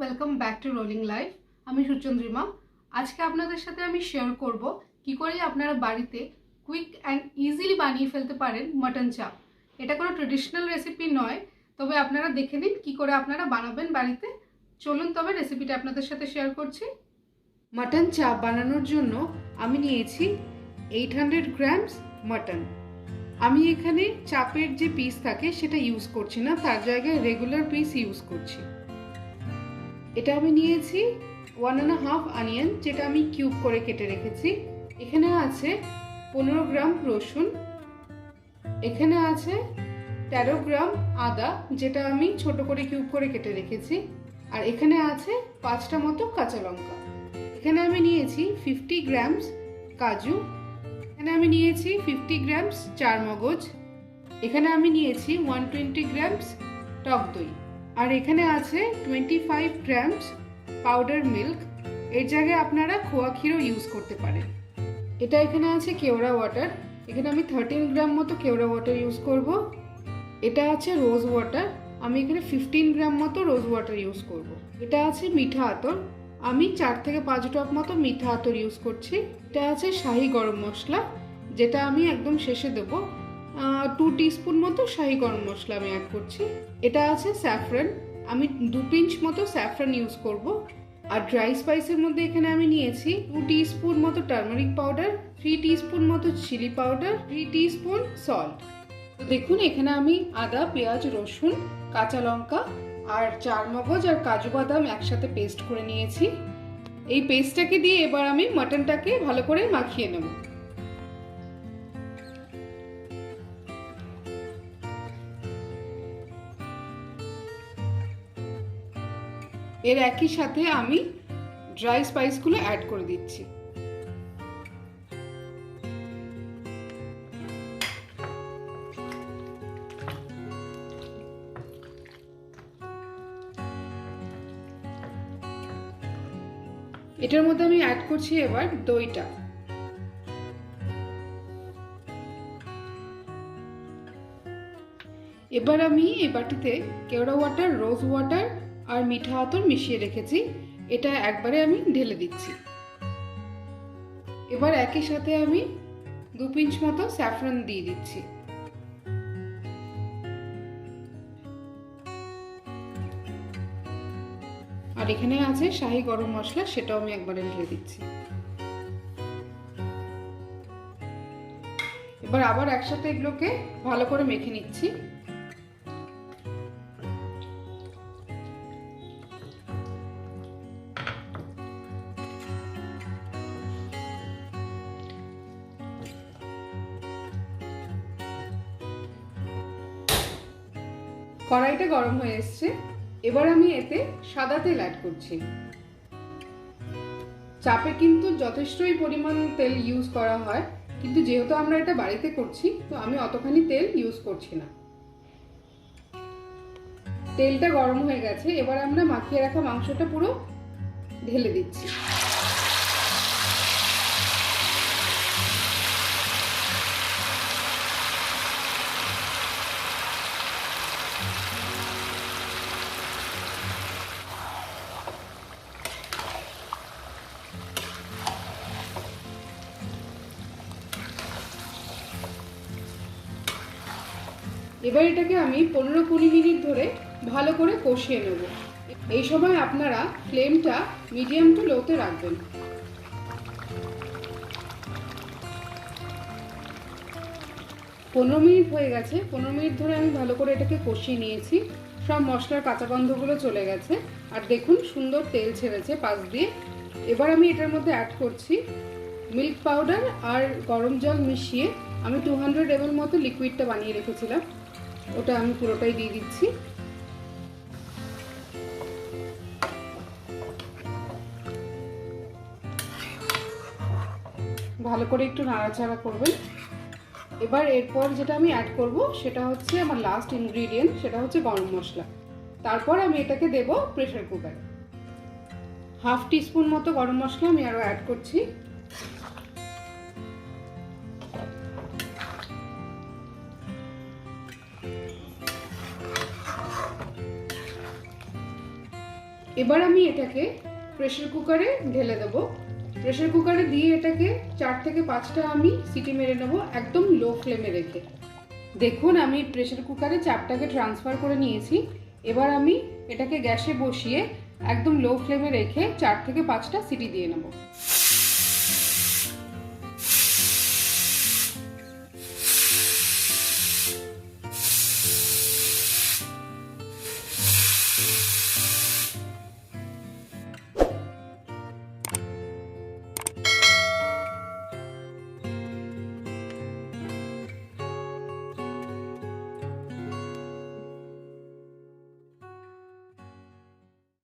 Welcome back to rolling life. আমি সুচন্দ্রিমা। আজকে আপনাদের সাথে আমি শেয়ার করব কি করে আপনারা বাড়িতে কুইক অ্যান্ড ইজিলি বানিয়ে ফেলতে পারেন মাটন চাপ। এটা কোনো ট্রেডিশনাল রেসিপি নয়, তবে আপনারা দেখে নিন কি করে আপনারা বানাবেন বাড়িতে। চলুন তবে রেসিপিটা আপনাদের সাথে শেয়ার করছি। মাটন চাপ বানানোর জন্য আমি নিয়েছি 800 গ্রামস মাটন। আমি এখানে চাপের যে পিস থাকে সেটা ইউজ করছি না, তার জায়গায় রেগুলার পিস ইউজ করছি। এটা আমি নিয়েছি 1.5 অনিয়ন, যেটা আমি কিউব করে কেটে রেখেছি। এখানে আছে 15 গ্রাম রসুন, এখানে আছে 13 গ্রাম আদা, যেটা আমি ছোট করে কিউব করে কেটে রেখেছি, আর এখানে আছে 5টা মতো কাঁচা লঙ্কা। এখানে আমি নিয়েছি 50 গ্রামস কাজু, এখানে আমি নিয়েছি 50 গ্রামস চারমগজ, এখানে আমি নিয়েছি 120 গ্রামস টক দই, আর এখানে আছে 25 গ্রামস পাউডার মিল্ক। এর জায়গায় আপনারা খোয়া ক্ষীরও ইউজ করতে পারেন। এটা এখানে আছে কেওড়া ওয়াটার, এখানে আমি 13 গ্রাম মতো কেওড়া ওয়াটার ইউজ করব। এটা আছে রোজ ওয়াটার, আমি এখানে 15 গ্রাম মতো রোজ ওয়াটার ইউজ করব। এটা আছে মিঠা আতর, আমি 4 থেকে 5 ড্রপ মতো মিঠা আতর ইউজ করছি। এটা আছে শাহি গরম মশলা, যেটা আমি একদম শেষে দেবো। 2 টিস্পুন মতো শাহি গরম মশলা আমি অ্যাড করছি। এটা আছে স্যাফরান, আমি 2 পিঞ্চ মতো স্যাফরান ইউজ করব। আর ড্রাই স্পাইসের মধ্যে এখানে আমি নিয়েছি 2 টিস্পুন মতো টার্মারিক পাউডার, 3 টিস্পুন মতো চিলি পাউডার, 3 টিস্পুন সল্ট। তো দেখুন এখানে আমি আদা, পেঁয়াজ, রসুন, কাঁচা লঙ্কা আর চারমগজ আর কাজু বাদাম একসাথে পেস্ট করে নিয়েছি। এই পেস্টটাকে দিয়ে এবার আমি মাটনটাকে ভালো করে মাখিয়ে নেব। এর একই সাথে আমি ড্রাই স্পাইসগুলো অ্যাড করে দিচ্ছি। এটার মধ্যে আমি অ্যাড করছি এবার দইটা। এবার আমি এই বাটিতে কেওড়া ওয়াটার, রোজ ওয়াটার আর মিঠা আতর মিশিয়ে রেখেছি, এটা একবারে আমি ঢেলে দিচ্ছি। এবার একই সাথে আমি 2 পিঞ্চ মতো স্যাফরন দিয়ে দিচ্ছি। আর এখানে আছে শাহি গরম মশলা, সেটাও আমি একবারে ঢেলে দিচ্ছি। এবার আবার একসাথে এগুলোকে ভালো করে মেখে নিচ্ছি। কড়াইটা গরম হয়ে এসছে, এবার আমি এতে সাদা তেল অ্যাড করছি। চাপে কিন্তু যথেষ্টই পরিমাণ তেল ইউজ করা হয়, কিন্তু যেহেতু আমরা এটা বাড়িতে করছি তো আমি অতখানি তেল ইউজ করছি না। তেলটা গরম হয়ে গেছে, এবার আমরা মাখিয়ে রাখা মাংসটা পুরো ঢেলে দিচ্ছি। এবার এটাকে আমি 15-20 মিনিট ধরে ভালো করে কষিয়ে নেব। এই সময় আপনারা ফ্লেমটা মিডিয়াম টু লোতে রাখবেন। 15 মিনিট হয়ে গেছে, 15 মিনিট ধরে আমি ভালো করে এটাকে কষিয়ে নিয়েছি। সব মশলার কাঁচা গন্ধগুলো চলে গেছে, আর দেখুন সুন্দর তেল ছেড়েছে পাশ দিয়ে। এবার আমি এটার মধ্যে অ্যাড করছি মিল্ক পাউডার আর গরম জল মিশিয়ে আমি 200 ml মতো লিকুইডটা বানিয়ে রেখেছিলাম, ওটা আমি পুরোটাই দিয়ে দিচ্ছি। ভালো করে একটু নাড়াচাড়া করবেন। এবার এরপর যেটা আমি অ্যাড করব সেটা হচ্ছে আমার লাস্ট ইনগ্রিডিয়েন্ট, সেটা হচ্ছে গরম মশলা। তারপর আমি এটাকে দেব প্রেসার কুকারে। 1/2 টিস্পুন মতো গরম মশলা আমি আরও অ্যাড করছি। এবার আমি এটাকে প্রেসার কুকারে ঢেলে দেব। প্রেসার কুকারে দিয়ে এটাকে 4 থেকে 5টা আমি সিটি মেরে নেব, একদম লো ফ্লেমে রেখে। দেখুন আমি প্রেসার কুকারে চাপটাকে ট্রান্সফার করে নিয়েছি। এবার আমি এটাকে গ্যাসে বসিয়ে একদম লো ফ্লেমে রেখে 4 থেকে 5টা সিটি দিয়ে নেব।